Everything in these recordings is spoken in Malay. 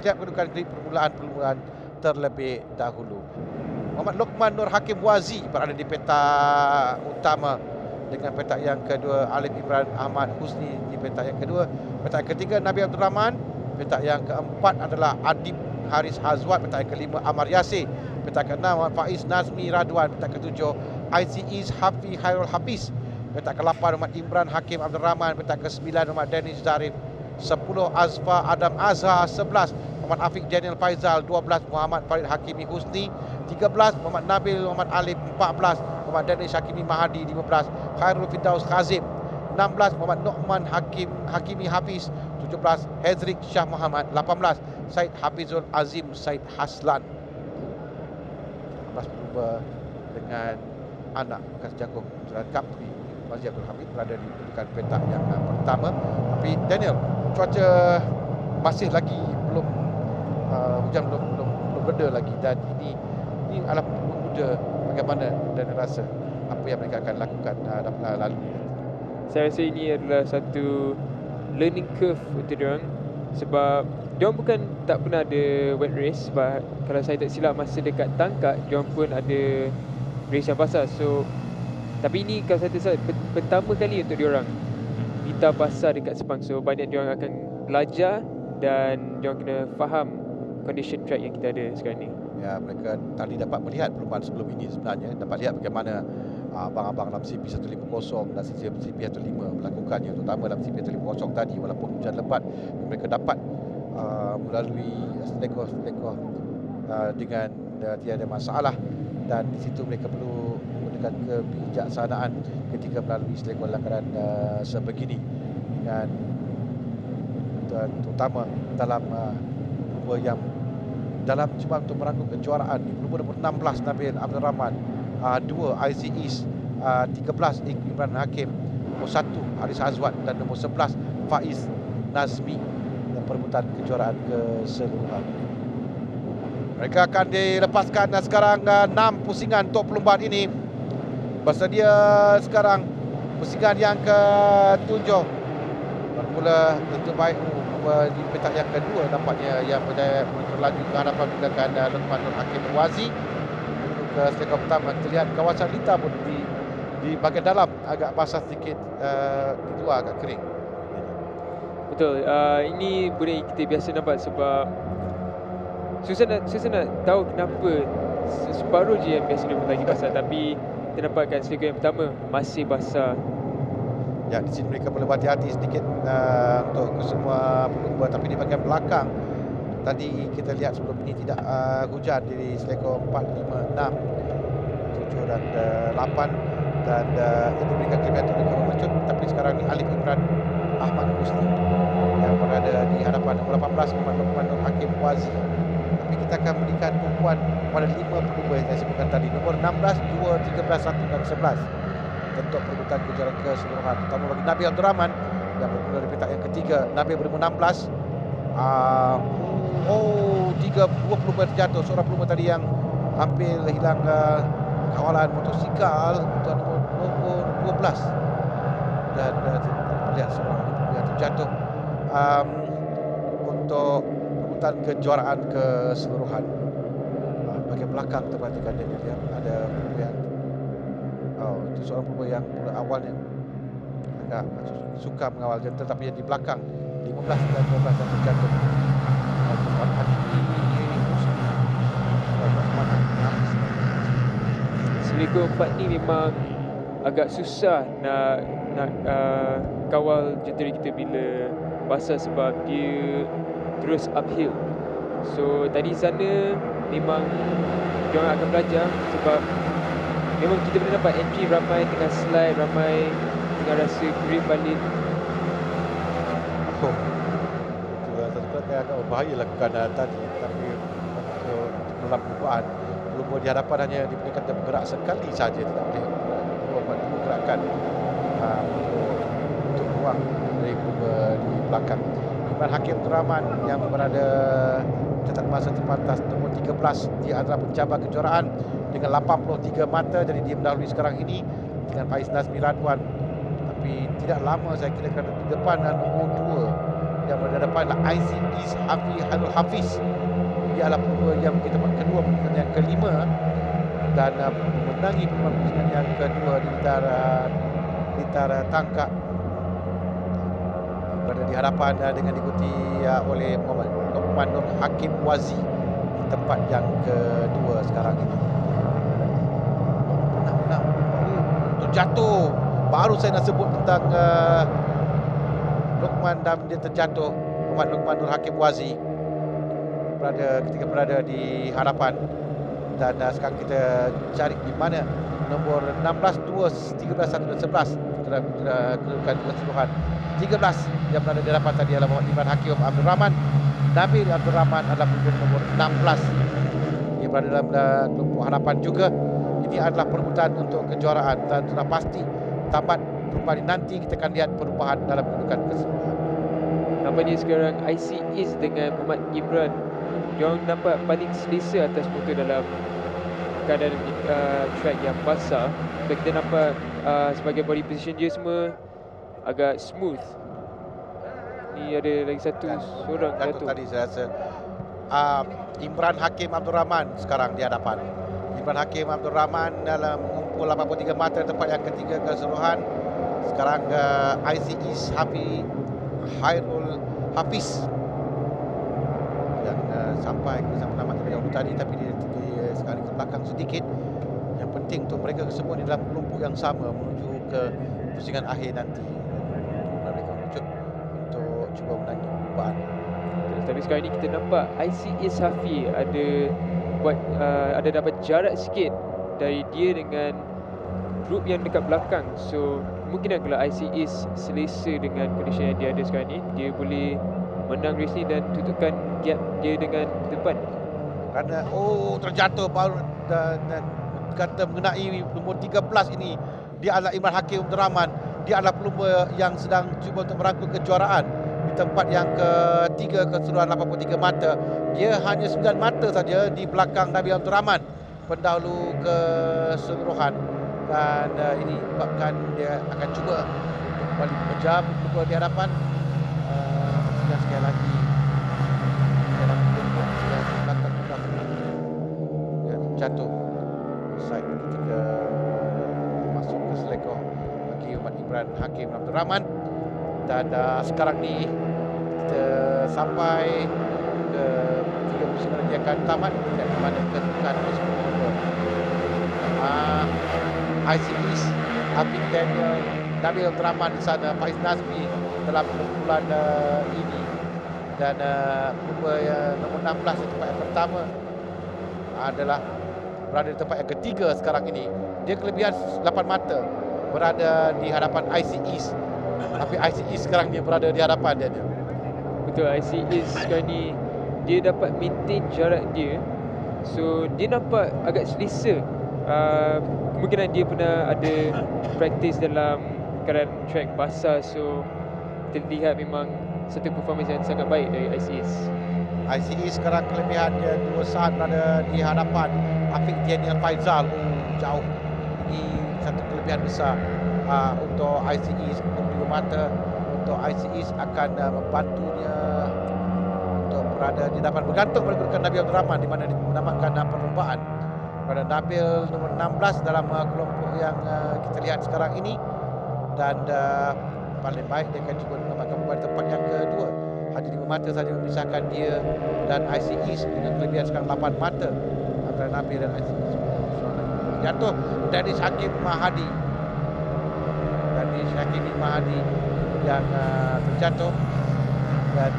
lihat kedudukan grid permulaan terlebih dahulu. Muhammad Lokman Nur Hakim Wazi berada di petak utama dengan petak yang kedua Alif Imran Ahmad Husni di petak yang kedua. Petak yang ketiga Nabi Abdul Rahman. Petak yang keempat adalah Adib Haris Hazwat. Petak yang kelima Amar Yasir. Petak keenam Muhammad Faiz Nazmi Radwan. Petak ketujuh ICE Hafi Khairul Hafiz. Petak ke-8 Muhammad Imran Hakim Abdul Rahman. Petak ke-9 Muhammad Danish Zarif. 10 Azfa Adam Azhar. 11 Muhammad Afiq Daniel Faizal. 12 Muhammad Farid Hakimi Husni. 13 Muhammad Nabil Muhammad Alif. 14 Muhammad Danish Hakimi Mahadi. 15 Khairul Firdaus Khazim. 16 Muhammad Nu'man Hakimi Hafiz. 17 Hezrik Shah Muhammad. 18 Said Hafizul Azim Said Haslan. 18 berubah dengan anak bekas jagung Kapri Mazli Abdul Hamid berada di kedudukan petak yang pertama. Tapi Daniel, cuaca masih lagi belum hujan belum reda lagi, dan ini adalah muda. Bagaimana Daniel rasa apa yang mereka akan lakukan lalu? Saya rasa ini adalah satu learning curve untuk diorang, sebab diorang bukan tak pernah ada wet race. Sebab kalau saya tak silap masa dekat Tangkak diorang pun ada race yang basah. So tapi ini kalau saya tak silap pertama kali untuk diorang minta basah dekat Sepang. So banyak diorang akan belajar dan diorang kena faham condition track yang kita ada sekarang ni. Ya, mereka tadi dapat melihat perubahan sebelum ini sebenarnya. Dapat lihat bagaimana abang-abang dalam CP150 dan CP15 melakukannya, terutama dalam CP150 tadi. Walaupun hujan lebat, mereka dapat melalui selekoh-selekoh dengan tiada masalah, dan di situ mereka perlu menggunakan kebijaksanaan ketika melalui selekoh langkaran sebegini, dan terutama dalam yang dalam cuba untuk merangkul kejuaraan ni. Nombor 16 Nabil Abdul Rahman, 2 IC East, 13 Imran Hakim, nombor 1 Haris Azwat, dan nombor 11 Faiz Nazmi dalam perebutan kejuaraan keseluruhan. Mereka akan dilepaskan sekarang 6 pusingan untuk perlombaan ini. Bersedia sekarang pusingan yang ke-7. Bermula tentu baik di petak yang kedua nampaknya yang berlaju ke hadapan menggunakan Lokman Nur Hakim Wazi. Untuk ke selekoh pertama kita lihat kawasan Lita pun di bahagian dalam agak basah sedikit, di luar agak kering. Betul, ini boleh kita biasa nampak sebab susah nak tahu kenapa separuh je yang biasa dia lagi basah, tapi kita nampakkan selekoh yang pertama masih basah. Ya, di sini mereka perlu berhati-hati sedikit untuk semua pelumba. Tapi di bahagian belakang tadi kita lihat sebelum ini tidak hujan di selekoh 4, 5, 6, 7 dan 8, dan ini berikan kelebihan untuk mereka memecut. Tapi sekarang ni Alif Imran Ahmad Husni yang berada di hadapan nombor 18 Muhammad Lokman Nur Hakim Wazi. Tapi kita akan berikan tumpuan pada 5 pelumba yang saya sebutkan tadi, nombor 16, 2, 13, 1 dan 11 untuk perebutan kejuaraan keseluruhan, terutama bagi Nabi Abdul Rahman yang bermula di petak yang ketiga. Nabi berumur 16. 2 pelumba terjatuh. Seorang pelumba tadi yang hampir hilang kawalan motosikal, tuan nombor 12, dan lihat seorang pelumba yang terjatuh untuk perebutan kejuaraan keseluruhan. Bahagian belakang terperhatikan dia lihat ada pelumba yang itu seorang pelumba yang mula awalnya agak suka mengawal gentle, tapi yang di belakang 15 dan 12 yang terjatuh. Selekoh 4 ni memang agak susah nak kawal jentera kita bila basah, sebab dia terus uphill. So tadi sana memang diorang akan belajar, sebab memang kita boleh nampak entry ramai tengah slide, ramai tengah rasa grip balik. Agak berbahaya lakukan tadi, tapi untuk dalam percubaan pelumba di hadapan hanya diberikan bergerak sekali saja, tidak boleh dua gerakan untuk ruang dari pelumba di belakang. Imran Hakim Abdul Rahman yang berada catat masa terpantas nombor 13 di antara pencabar kejuaraan dengan 83 mata, jadi dia mendahului sekarang ini dengan Faiz Nazmi Radwan. Tapi tidak lama saya kira kerana di depan nombor 2 yang berhadapan adalah ICE Harul Hafiz. Dia adalah pelumba yang menjadi tempat kedua pertandingan yang kelima dan memenangi pertandingan yang kedua di litara tangkap berada di hadapan dengan diikuti oleh Muhammad Luqman Nur Hakim Wazi di tempat yang kedua sekarang ini. Menang. Terjatuh. Baru saya nak sebut tentang Luqman dan dia terjatuh. Muhammad Luqman Nur Hakim Wazi ketika berada di hadapan. Dan sekarang kita cari di mana nombor 16, 2, 13, 1 dan 11 kedudukan keseluruhan. 13 yang berada di hadapan tadi adalah Muhammad Imran Hakim Abdul Rahman. Nabil Abdul Rahman adalah kedudukan nombor 16. Dia berada dalam kelompok hadapan juga. Ini adalah perebutan untuk kejuaraan dan sudah pasti tamat perlumbaan ini nanti kita akan lihat perubahan dalam kedudukan keseluruhan. Nampaknya sekarang IC East dengan Muhammad Imran, diorang nampak paling selesa atas motor dalam keadaan track yang basah. Dan kita nampak sebagai body position dia semua agak smooth. Ni ada lagi satu seorang jatuh. Tadi saya rasa Imran Hakim Abdul Rahman sekarang di hadapan. Imran Hakim Abdul Rahman dalam mengumpul 83 mata tempat yang ketiga keseluruhan. Sekarang IC East Hairul Hafiz yang sampai ke zaman tamat terlebih dahulu tadi, tapi dia sekarang ke belakang sedikit. Yang penting untuk mereka semua di dalam kelompok yang sama menuju ke pusingan akhir nanti. Mereka menuju untuk cuba menangi perlumbaan. Tapi sekarang ni kita nampak ICE Safi ada dapat jarak sikit dari dia dengan grup yang dekat belakang. So mungkin kalau ICE selesa dengan condition yang dia ada sekarang ni, dia boleh menang race ni dan tutupkan gap dia dengan depan. Kerana terjatuh baru dan kata mengenai nombor 13 ini, dia adalah Imran Hakim Abdul Rahman. Dia adalah pelumba yang sedang cuba untuk merangkul kejuaraan di tempat yang ketiga keseluruhan 83 mata. Dia hanya 9 mata saja di belakang Nabil Abdul Rahman pendahulu keseluruhan. Dan ini menyebabkan dia akan cuba kembali mengejar pelumba di hadapan. Dan sekali lagi dalam kelompok yang belakang dia jatuh side ketika masuk ke selekoh bagi Muhammad Imran Hakim Abdul Rahman. Dan sekarang ni kita sampai ke 3 pusingan lagi akan tamat dan di mana kedudukan masuk ke ICE Apik Daniel, Nabil Abdul Rahman di sana, Faiz Nazmi dalam kumpulan ini. Dan pelumba nombor 16 di tempat yang pertama adalah berada di tempat yang ketiga sekarang ini. Dia kelebihan 8 mata berada di hadapan ICE. Tapi ICE sekarang dia berada di hadapan dia. Betul, ICE sekarang ni dia dapat maintain jarak dia. So dia nampak agak selesa. Kemungkinan dia pernah ada practice dalam keadaan track basah. So terlihat memang satu performance yang sangat baik dari ICE. ICE sekarang kelebihannya 2 saat berada di hadapan Afiq Daniel Faizal. Jauh. Ini satu kelebihan besar untuk ICE. 2 mata untuk ICE akan membantunya untuk berada di hadapan, bergantung pada kedudukan Nabil Abdul Rahman di mana dia menamatkan perlombaan. Pada Nabil nombor 16 dalam kelompok yang kita lihat sekarang ini. Dan paling baik dia akan cuba menamatkan perlombaan tempat yang kedua. Hanya 5 mata saja memisahkan dia dan ICE dengan kelebihan sekarang 8 mata antara Nabil dan ICE. Jatuh Danish Hakim Mahadi. Danish Hakim Mahadi yang terjatuh. Dan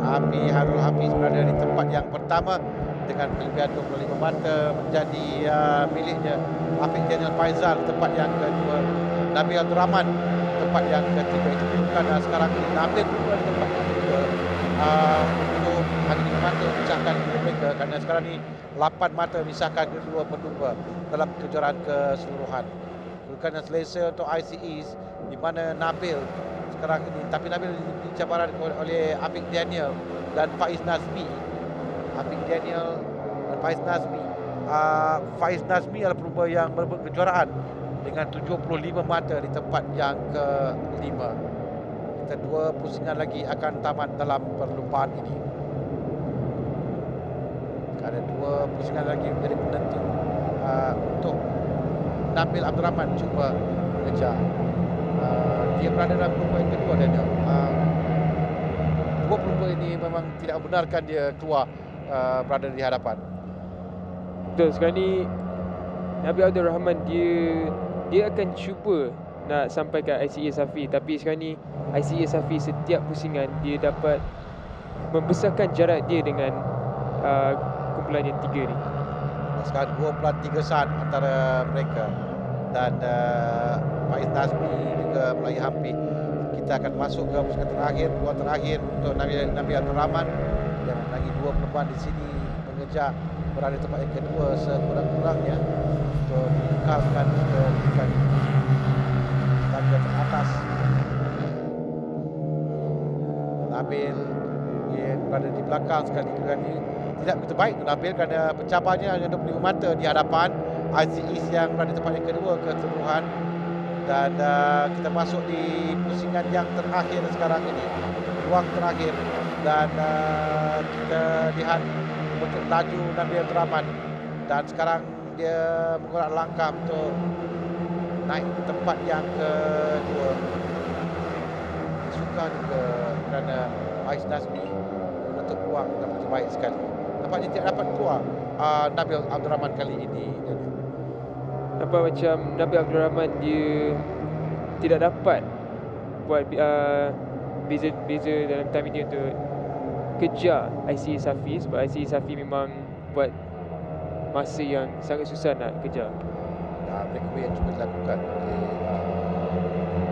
ICE Harul Hafiz berada di tempat yang pertama dengan kelebihan 25 mata menjadi miliknya. Afiq Daniel Faizal tempat yang kedua, Nabil Abdul Rahman tempat yang ketiga. Itu bukan sekarang ini Nabil juga di tempat yang kedua untuk hanya 5 mata memisahkan mereka, kerana sekarang ini 8 mata memisahkan kedua pelumba dalam kejuaraan keseluruhan. Bukan yang selesa untuk ICE di mana Nabil sekarang ini, tapi Nabil dicabaran oleh Afiq Daniel dan Faiz Nazmi. Afiq Daniel dan Faiz Nazmi. Faiz Nazmi adalah pelumba yang merebut kejuaraan dengan 75 mata di tempat yang kelima. Kita 2 pusingan lagi akan tamat dalam perlumbaan ini. Ada 2 pusingan lagi menjadi penentu untuk Nabil Abdul Rahman cuba mengejar. Dia berada dalam perlumbaan yang kedua dan dua perlumbaan ini memang tidak membenarkan dia keluar berada di hadapan. Betul, sekarang ni Nabil Abdul Rahman dia akan cuba nak sampai ke ICA Safi, tapi sekarang ni ICA Safi setiap pusingan dia dapat membesarkan jarak dia dengan kumpulan yang 3 ni. Sekarang 2.3 saat antara mereka dan Faiz Nazmi juga mulai hampir. Kita akan masuk ke pusingan terakhir, dua terakhir untuk Nabil Abdul Rahman yang lagi 2 perempuan di sini mengejar berada di tempat yang kedua sekurang-kurangnya untuk mengekalkan kedudukan tangga teratas. Nabil yang berada di belakang sekali ini tidak begitu baik untuk Nabil kerana pencabarnya hanya 25 mata di hadapan Aziz yang berada di tempat yang kedua keseluruhan. Dan kita masuk di pusingan yang terakhir sekarang ini, ruang terakhir, dan kita lihat untuk laju Nabil Abdul Rahman dan sekarang dia menggerak langkah untuk naik ke tempat yang kedua. Suka juga kerana Faiz Nazmi menutup peluang yang begitu baik sekali. Nampaknya tidak dapat keluar Nabil Abdul Rahman kali ini. Nampak macam Nabil Abdul Rahman dia tidak dapat buat beza dalam time ini untuk kejar ICA Safi, sebab ICA Safi memang buat masa yang sangat susah nak kejar. Breakaway yang cuba dilakukan oleh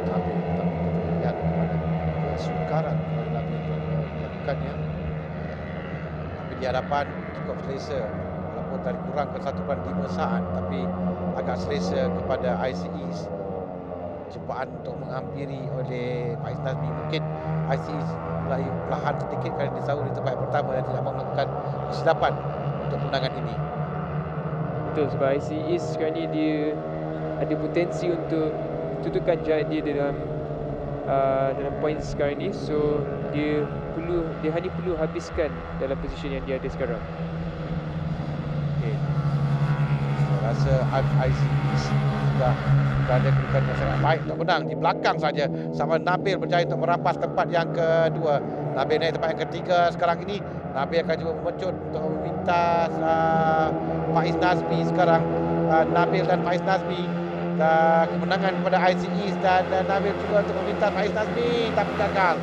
Nabil, tapi kita lihat kepada kesukaran kepada Nabil melakukannya. Tapi di hadapan cukup selesa, walaupun tadi kurang ke 1.5 saat, tapi agak selesa kepada ICE. Cubaan untuk menghampiri oleh Faiz Nazmi. Mungkin ICE mulai perlahan sedikit kerana disahur di tempat yang pertama dan tidak melakukan kesilapan untuk kemenangan ini. Betul, sebab ICE sekarang ni dia ada potensi untuk tutupkan jarak dia dalam poin sekarang ni. So dia hanya perlu habiskan dalam posisi yang dia ada sekarang. Okay. Saya rasa ICE sudah berada kedudukan yang sangat baik untuk menang. Di belakang saja sama Nabil berjaya untuk merampas tempat yang kedua. Nabil naik tempat yang ketiga sekarang ini. Nabil akan cuba memecut untuk meminta Faiz Nazmi sekarang. Nabil dan Faiz Nazmi, kemenangan kepada ICE dan Nabil cuba untuk meminta Faiz Nazmi tapi gagal.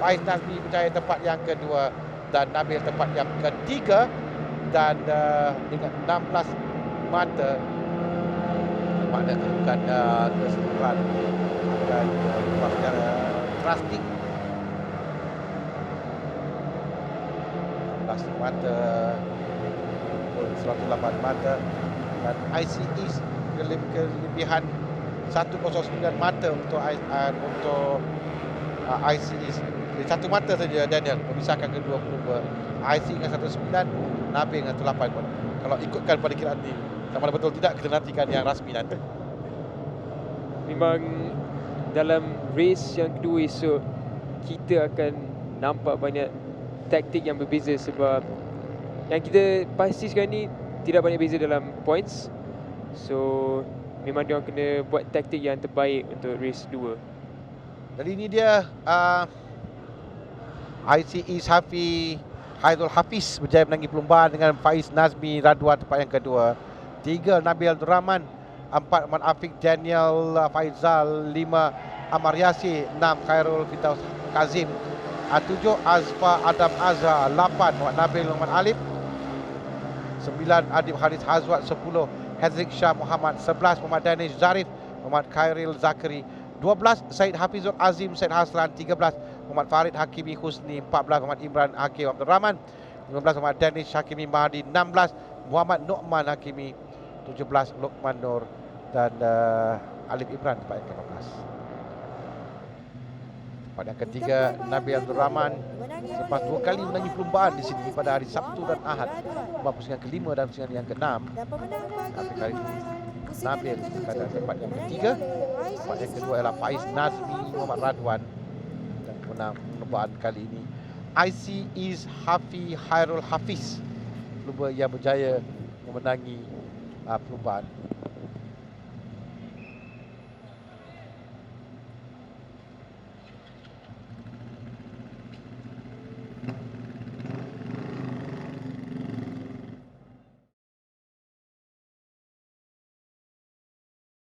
Faiz Nazmi berjaya tempat yang kedua dan Nabil tempat yang ketiga dan dengan 16 mata pada kedudukan keseluruhan akan berubah secara drastik. 16 mata 108 mata dan ICE kelebihan 109 mata untuk ICE. Jadi 1 mata saja Daniel memisahkan kedua pelumba. ICE dengan 109, Nabil dengan 108. Kalau ikutkan pada kiraan ini, sama ada betul tidak, kita nantikan yang rasmi nanti. Memang dalam race yang kedua esok kita akan nampak banyak taktik yang berbeza, sebab yang kita pasti sekarang ni tidak banyak beza dalam points. So memang dia orang kena buat taktik yang terbaik untuk race 2. Jadi ini dia ICE Safi Hairul Hafiz berjaya menangi perlumbaan dengan Faiz Nazmi Radwa tempat yang kedua. 3 Nabil Abdul Rahman, 4 Ahmad Afiq Daniel Faizal, 5 Amar Yasir, 6 Khairul Firdaus Kazim, 7 Azfa Adam Azhar, 8 Muhammad Nabil Muhammad Alif, 9 Adib Haris Hazwat, 10 Hazrik Shah Muhammad, 11 Muhammad Danish Zarif, Muhammad Khairil Zakri, 12 Said Hafizul Azim Said Hasran, 13 Muhammad Farid Hakimi Husni, 14 Muhammad Imran Hakim Abdul Rahman, 15 Muhammad Danish Hakimi Mahdi, 16 Muhammad Nu'man Hakimi, 17 Luqman Nur dan Alif Imran tempat yang ke-15. Pada yang ketiga Nabil Abdul Rahman selepas 2 kali menangi perlumbaan di sini pada hari Sabtu dan Ahad, pusingan kelima dan pusingan yang ke-6. Tapi kali ini Nabil pada tempat yang ketiga. Tempat yang kedua ialah Faiz Nazmi Muhammad Radwan yang menang perlombaan kali ini. IC is Hafi Hairul Hafiz, pelumba yang berjaya memenangi perlombaan